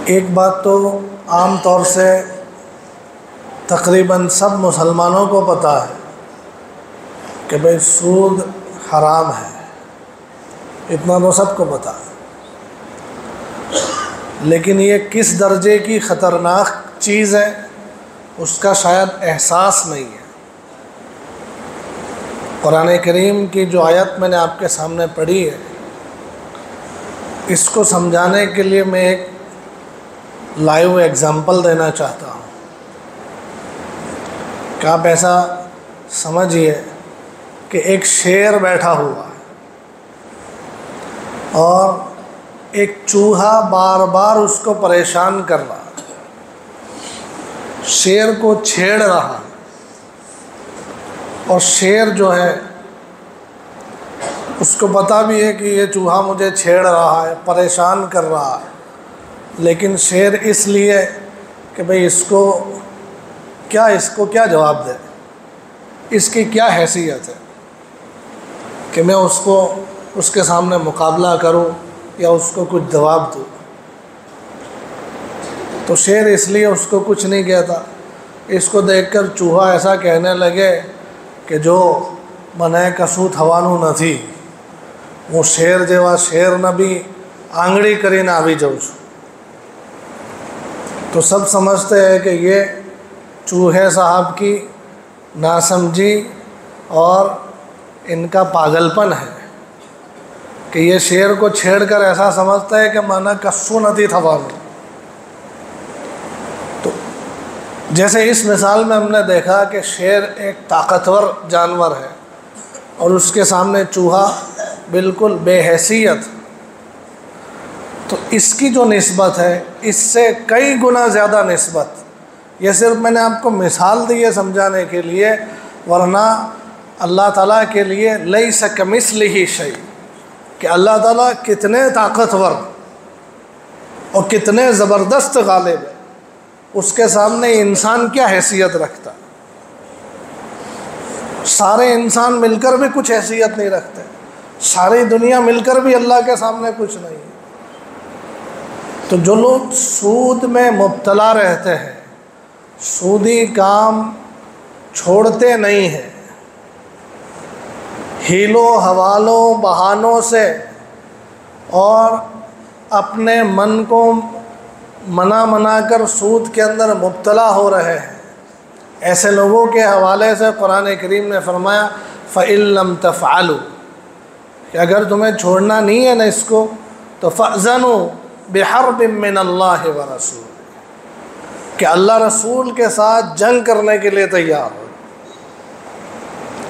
ایک بات تو عام طور سے تقریباً سب مسلمانوں کو پتہ ہے کہ بھئی سود حرام ہے، اتنا تو سب کو پتہ ہے، لیکن یہ کس درجے کی خطرناک چیز ہے اس کا شاید احساس نہیں ہے۔ قرآن کریم کی جو آیت میں نے آپ کے سامنے پڑھی ہے، اس کو سمجھانے کے لیے میں ایک لائیو ایگزامپل دینا چاہتا ہوں کہ آپ ایسا سمجھیے کہ ایک شیر بیٹھا ہوا ہے اور ایک چوہا بار بار اس کو پریشان کر رہا ہے، شیر کو چھیڑ رہا ہے، اور شیر جو ہے اس کو پتہ بھی ہے کہ یہ چوہا مجھے چھیڑ رہا ہے، پریشان کر رہا ہے، لیکن شیر اس لیے کہ بھئی اس کو کیا جواب دے، اس کی کیا حیثیت ہے کہ میں اس کے سامنے مقابلہ کروں یا اس کو کچھ جواب دوں۔ تو شیر اس لیے اس کو کچھ نہیں کہتا۔ اس کو دیکھ کر چوہا ایسا کہنے لگے کہ جو منع کسوت ہوانو نہ تھی، وہ شیر جیوا شیر نہ بھی آنگڑی کری نہ بھی جاؤ۔ تو سب سمجھتے ہیں کہ یہ چوہے صاحب کی ناسمجھی اور ان کا پاگل پن ہے کہ یہ شیر کو چھیڑ کر ایسا سمجھتا ہے کہ منع کسو نہ تھی تھوانو۔ تو جیسے اس مثال میں ہم نے دیکھا کہ شیر ایک طاقتور جانور ہے اور اس کے سامنے چوہا بالکل بے حیثیت، تو اس کی جو نسبت ہے اس سے کئی گنا زیادہ نسبت، یہ صرف میں نے آپ کو مثال دی ہے سمجھانے کے لیے، ورنہ اللہ تعالیٰ کے لیے لیس کمثلہ شیء، کہ اللہ تعالیٰ کتنے طاقتور اور کتنے زبردست غالب ہے، اس کے سامنے انسان کیا حیثیت رکھتا۔ سارے انسان مل کر بھی کچھ حیثیت نہیں رکھتے، ساری دنیا مل کر بھی اللہ کے سامنے کچھ نہیں ہے۔ تو جو لوگ سود میں مبتلا رہتے ہیں، سودی کام چھوڑتے نہیں ہیں، ہیلوں حوالوں بہانوں سے اور اپنے من کو منا کر سود کے اندر مبتلا ہو رہے ہیں، ایسے لوگوں کے حوالے سے قرآن کریم نے فرمایا فَإِن لَمْ تَفْعَلُوا، کہ اگر تمہیں چھوڑنا نہیں ہے نا اس کو، تو فَأْذَنُوا بِحَرْبٍ مِّنَ اللَّهِ وَرَسُولِهِ، کہ اللہ رسول کے ساتھ جنگ کرنے کے لیے تیار ہو۔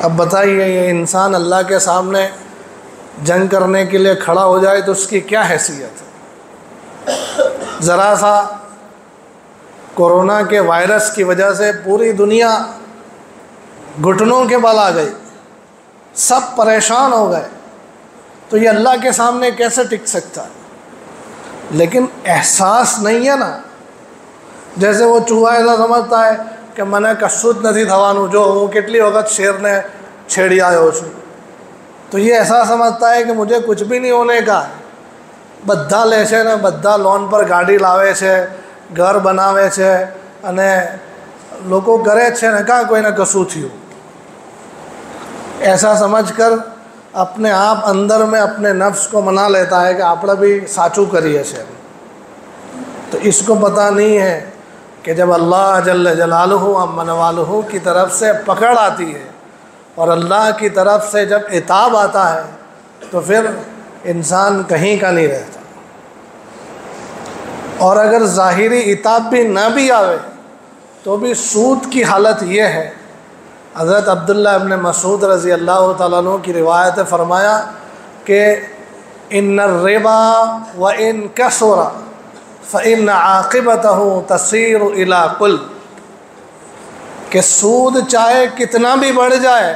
اب بتائیے یہ انسان اللہ کے سامنے جنگ کرنے کے لیے کھڑا ہو جائے تو اس کی کیا حیثیت ہے؟ ذرا سا کورونا کے وائرس کی وجہ سے پوری دنیا گھٹنوں کے بل آ گئی، سب پریشان ہو گئے، تو یہ اللہ کے سامنے کیسے ٹک سکتا ہے؟ لیکن احساس نہیں ہے نا، جیسے وہ چوہا ایسا سمجھتا ہے کہ منع کسوت نتھی تھوانو، جو وہ کتلی وقت شیر نے چھیڑی آئے ہو سو، تو یہ ایسا سمجھتا ہے کہ مجھے کچھ بھی نہیں ہونے کا، بدھا لے سے نے بدھا لون پر گاڑی لاوے سے، گھر بناوے سے، અને લોકો કરે છે ને કાં કોઈને કશું થયું، ایسا سمجھ کر اپنے آپ اندر میں اپنے نفس کو منا لیتا ہے کہ آپ بھی ساچو کریے سے۔ تو اس کو پتہ نہیں ہے کہ جب اللہ جل جلالہ عم نوالہ کی طرف سے پکڑ آتی ہے اور اللہ کی طرف سے جب عتاب آتا ہے تو پھر انسان کہیں کا نہیں رہتا، اور اگر ظاہری عتاب بھی نہ بھی آوے تو بھی سود کی حالت یہ ہے۔ حضرت عبداللہ ابن مسعود رضی اللہ تعالیٰ عنہ کی روایت فرمایا کہ ان الربا وان کثر فان عاقبته تصیر الی کل، کہ سود چاہے کتنا بھی بڑھ جائے،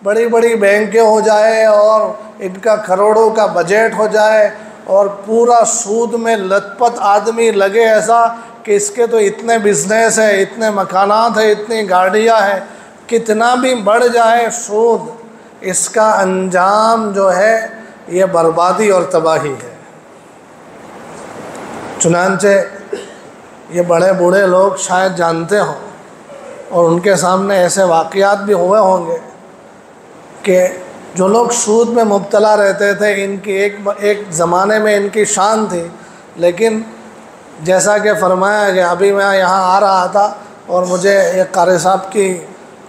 بڑی بڑی بینکیں ہو جائے اور ان کا کروڑوں کا بجٹ ہو جائے اور پورا سود میں لت پت آدمی لگے ایسا کہ اس کے تو اتنے بزنس ہے، اتنے مکانات ہیں، اتنی گاڑیاں ہیں، کتنا بھی بڑھ جائے سود، اس کا انجام جو ہے یہ بربادی اور تباہی ہے۔ چنانچہ یہ بڑے بوڑھے لوگ شاید جانتے ہوں، اور ان کے سامنے ایسے واقعات بھی ہوئے ہوں گے کہ جو لوگ سود میں مبتلا رہتے تھے، ان کی ایک زمانے میں ان کی شان تھی، لیکن جیسا کہ فرمایا کہ ابھی میں یہاں آ رہا تھا اور مجھے ایک قاری صاحب کی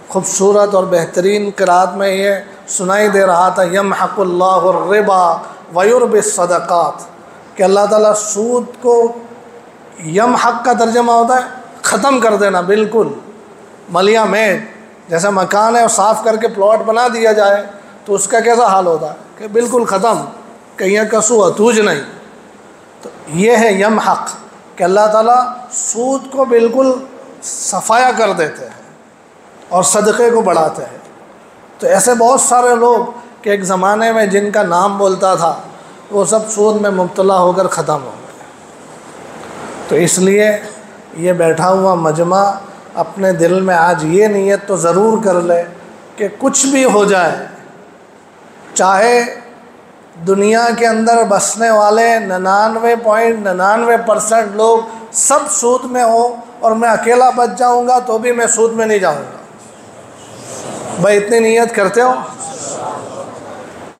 خوبصورت اور بہترین قرأت میں یہ سنائی دے رہا تھا، یمحق اللہ الربا ویربی الصدقات، کہ اللہ تعالیٰ سود کو، یمحق کا ترجمہ ہوتا ہے ختم کر دینا، بالکل ملیہ میٹ، جیسا مکان ہے اور صاف کر کے پلاٹ بنا دیا جائے تو اس کا کیسا حال ہوتا ہے کہ بالکل ختم، کہیں کسو اتوج نہیں۔ تو یہ ہے یمحق، کہ اللہ تعالیٰ سود کو بالکل صفایا کر دیتے ہیں اور صدقے کو بڑھاتے ہیں۔ تو ایسے بہت سارے لوگ کہ ایک زمانے میں جن کا نام بولتا تھا وہ سب سود میں مبتلا ہو کر ختم ہو گئے۔ تو اس لیے یہ بیٹھا ہوا مجمع اپنے دل میں آج یہ نیت تو ضرور کر لے کہ کچھ بھی ہو جائے، چاہے دنیا کے اندر بسنے والے 99.99% لوگ سب سود میں ہوں اور میں اکیلا بچ جاؤں گا تو بھی میں سود میں نہیں جاؤں گا۔ بھائی اتنی نیت کرتے ہو؟